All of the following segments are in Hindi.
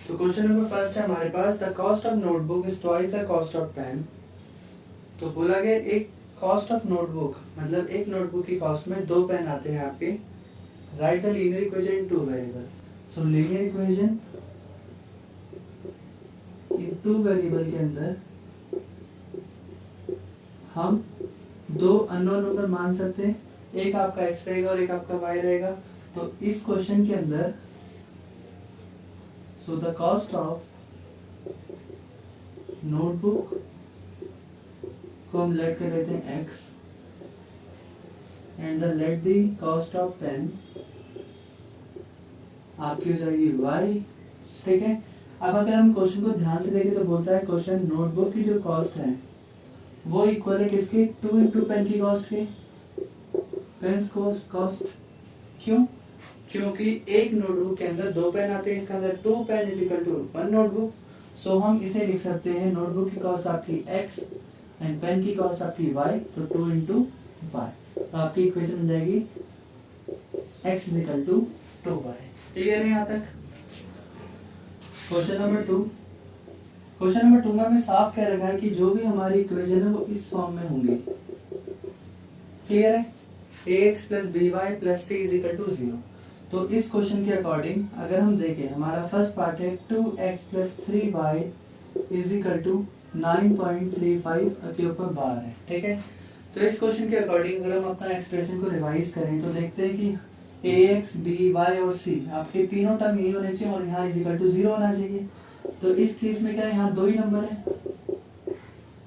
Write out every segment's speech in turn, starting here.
तो क्वेश्चन नंबर फर्स्ट है हमारे पास, the cost of notebook is twice the cost of pen. तो बोला गया एक कॉस्ट ऑफ नोटबुक मतलब एक नोटबुक की कॉस्ट में दो पेन आते हैं आपके। Right the linear equation in two variable. So linear equation in two variable के अंदर हम दो अननोन नंबर मान सकते हैं, एक आपका x रहेगा और एक आपका y रहेगा। तो इस क्वेश्चन के अंदर so the cost of notebook को हम लेट कर लेते हैं x and the let the cost of pen आपकी हो जाएगी y। ठीक है, अब अगर हम क्वेश्चन को ध्यान से देखें तो बोलता है क्वेश्चन नोटबुक की जो कॉस्ट है वो इक्वल है किसके, 2 इंटू पेन की कॉस्ट के, पेन कॉस्ट। क्यों? क्योंकि एक नोटबुक के अंदर दो पेन आते हैं, इसके अंदर 2 pen is equal to 1 notebook. So हम इसे लिख सकते हैं नोटबुक की कॉस्ट आपकी x एंड पेन की कॉस्ट आपकी y, तो 2 इंटू y। तो आपकी इक्वेशन बन जाएगी x is equal to 2y। Clear है यहाँ तक? Question number 2। क्वेश्चन नंबर 2 में हमें साफ कह रखा है कि जो भी हमारी इक्वेशन है वो इस फॉर्म में होंगी। क्लियर है? ax plus by plus c is equal to 0। तो इस क्वेश्चन के अकॉर्डिंग अगर हम देखें, हमारा फर्स्ट पार्ट है 2x plus 3y is equal to 9.35 के ऊपर बार है। ठीक है, तो इस क्वेश्चन के अकॉर्डिंग अगर हम अपना एक्सप्रेशन को रिवाइज करें तो देखते हैं कि ax by और c आपके तीनों टर्म यही होने चाहिए और यहाँ इज इक्वल टू 0 होना चाहिए। तो इस केस में क्या है, यहाँ दो ही नंबर है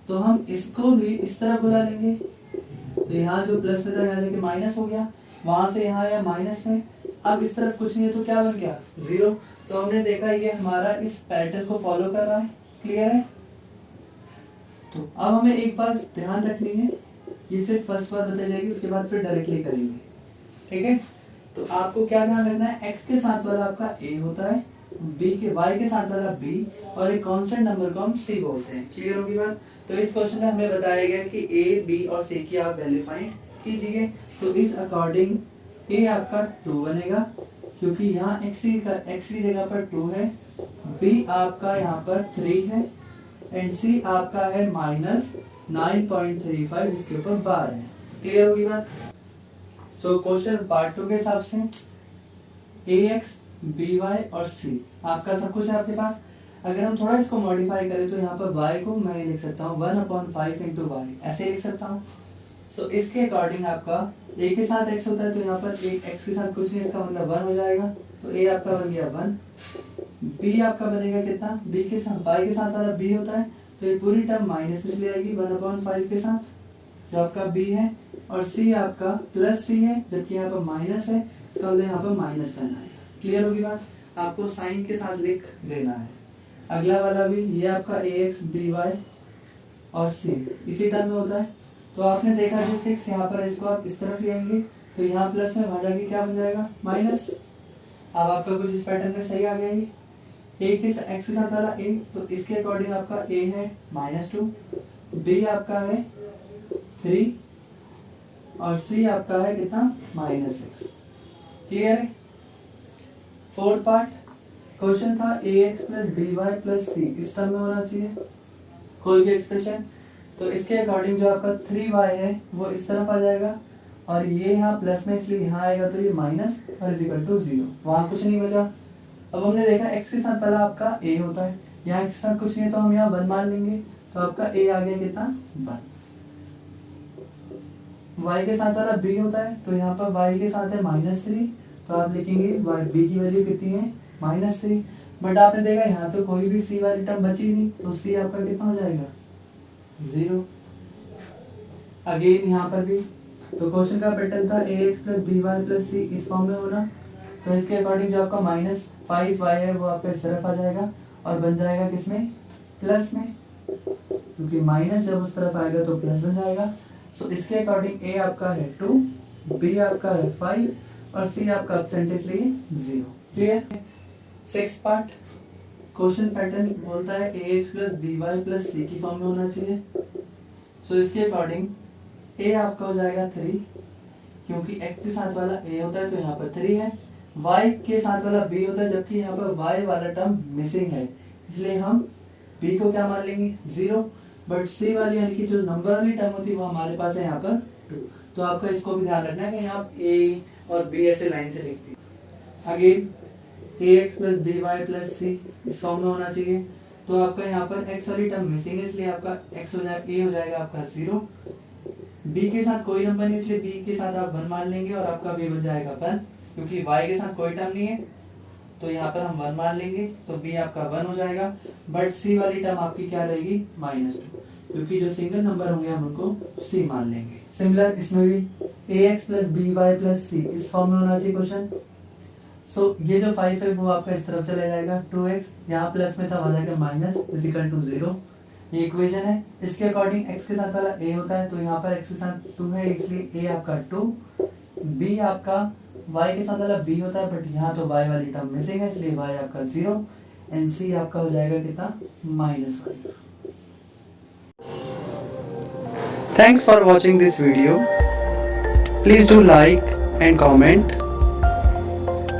तो हम इसको भी इस तरह बुला लेंगे। तो यहाँ जो प्लस में था यहाँ लेके माइनस हो गया, वहां से यहाँ आया माइनस में। अब इस तरफ कुछ नहीं है तो क्या बन गया, 0। तो हमने देखा ये हमारा इस पैटर्न को फॉलो कर रहा है। क्लियर है? तो अब हमें एक बात ध्यान रखनी है, ये सिर्फ फर्स्ट बार बताई जाएगी, उसके बाद फिर डायरेक्टली करेंगे। ठीक है, तो आपको क्या ध्यान रखना है, x के साथ वाला आपका a होता है, y के साथ वाला b और एक कांस्टेंट नंबर को हम c बोलते हैं। क्लियर होगी बात? तो इस क्वेश्चन में हमें बताया गया कि a, b और c की आप वैल्यू फाइंड कीजिए। तो इस अकॉर्डिंग a आपका 2 बनेगा क्योंकि यहाँ x की जगह पर 2 है, b आपका यहाँ पर 3 है एंड c आपका है माइनस 9.35 जिसके ऊपर बार है। क्लियर होगी बात? सो क्वेश्चन पार्ट 2 के हिसाब से ax, by और c आपका सब कुछ है आपके पास। अगर हम थोड़ा इसको मॉडिफाई करें तो यहाँ पर y को मैं लिख सकता हूँ 1/5 इंटू y, ऐसे लिख सकता हूँ। सो इसके अकॉर्डिंग आपका a के साथ x होता है तो यहाँ पर x के साथ कुछ नहीं, इसका मतलब 1 हो जाएगा। तो a आपका बन गया 1। b आपका बनेगा कितना, b के साथ y के साथ वाला b होता है तो ये पूरी टर्म माइनस में चली जाएगी 1/5 के साथ जो आपका b है। और c आपका प्लस c है जबकि यहाँ पर माइनस है, इसका मतलब यहाँ पर माइनस करना है। क्लियर होगी बात? आपको साइन के साथ लिख देना है। अगला वाला भी ये आपका ax, by और c इसी टर्म में होता है। तो आपने देखा जो 6 यहाँ पर इसको आप इस तरफ ले आएंगे तो यहाँ प्लस में वहां जाके क्या बन जाएगा, माइनस। अब आपका कुछ इस पैटर्न में सही आ गया ये a के x के साथ वाला a, तो इसके अकॉर्डिंग आपका a है -2, b आपका है 3 और c आपका है कितना, -6। क्लियर है? फोर्थ पार्ट क्वेश्चन था ax plus by plus c इस टर्म में होना चाहिए कोई भी एक्सप्रेशन। तो इसके अकॉर्डिंग जो आपका 3y है वो इस तरफ आ जाएगा और ये यहाँ प्लस में इसलिए यहाँ आएगा तो ये माइनस और इज इक्वल टू 0, वहां कुछ नहीं बचा। अब हमने देखा x के साथ पहला आपका a होता है, यहाँ x के साथ कुछ नहीं है तो हम यहाँ 1 मान लेंगे तो आपका a आ गया कितना, 1। y के साथ वाला b होता है तो यहाँ पर y के साथ है -3 तो आप लिखेंगे b की वैल्यू कितनी है, -3। बट आपने देखा यहाँ तो कोई भी c वाली टर्म बची नहीं तो c आपका कितना हो जाएगा, 0। अगेन यहाँ पर भी तो क्वेश्चन का पैटर्न था ax plus by plus c इस फॉर्म में होना। तो इसके अकॉर्डिंग जो आपका -5y है वो आपका इस तरफ आ जाएगा और बन जाएगा किसमें, प्लस में, क्योंकि माइनस जब उस तरफ आएगा तो प्लस बन जाएगा। सो इसके अकॉर्डिंग a आपका है 2, b आपका है 5 और c आपका एब्सेंट इसलिए 0। क्लियर? 6 पार्ट क्वेश्चन पैटर्न बोलता है ax plus by plus c की फॉर्म में होना चाहिए। सो इसके अकॉर्डिंग a आपका हो जाएगा 3 क्योंकि x के साथ वाला a होता है तो यहाँ पर 3 है y के साथ वाला b होता है, जबकि यहाँ पर y वाला टर्म मिसिंग है, इसलिए हम b को क्या मान लेंगे 0, बट c वाली यानी कि जो नंबर वाली टर्म होती है वो हमारे पास है यहाँ पर 2। तो आपका इसको भी ध्यान रखना है कि आप a और b ऐसे लाइन से लिखती है। Again ax plus by plus c इस फॉर्म में होना चाहिए। तो आपका यहाँ पर x वाली टर्म मिसिंग है, इसलिए आपका x हो जाएगा a हो जाएगा आपका 0। b के साथ कोई नंबर नहीं, इसलिए b के साथ आप 1 मान लेंगे और आपका b बन जाएगा 1, क्योंकि y के साथ कोई टर्म नहीं है तो यहाँ पर हम 1 मान लेंगे, तो b आपका 1 हो जाएगा। बट c वाली टर्म आपकी क्या रहेगी -2, क्योंकि जो सिंगल नंबर होंगे हम उनको c मान लेंगे। सिमिलर इसमें भी ax plus by plus c इस फॉर्म में होना चाहिए क्वेश्चन। सो ये जो 5 है वो आपका इस तरफ चला जाएगा, 2x यहाँ प्लस में था हो जाएगा माइनस इक्वल टू 0। ये इक्वेशन है। इसके अकॉर्डिंग x के साथ वाला a होता है, तो यहाँ पर x के साथ 2 है इसलिए a आपका 2। b आपका y के साथ वाला b होता है, बट यहाँ तो y वाली टर्म मिसिंग है इसलिए y आपका 0 एंड c आपका हो जाएगा कितना -5। Thanks for watching this video. Please do like and comment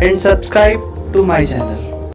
and subscribe to my channel.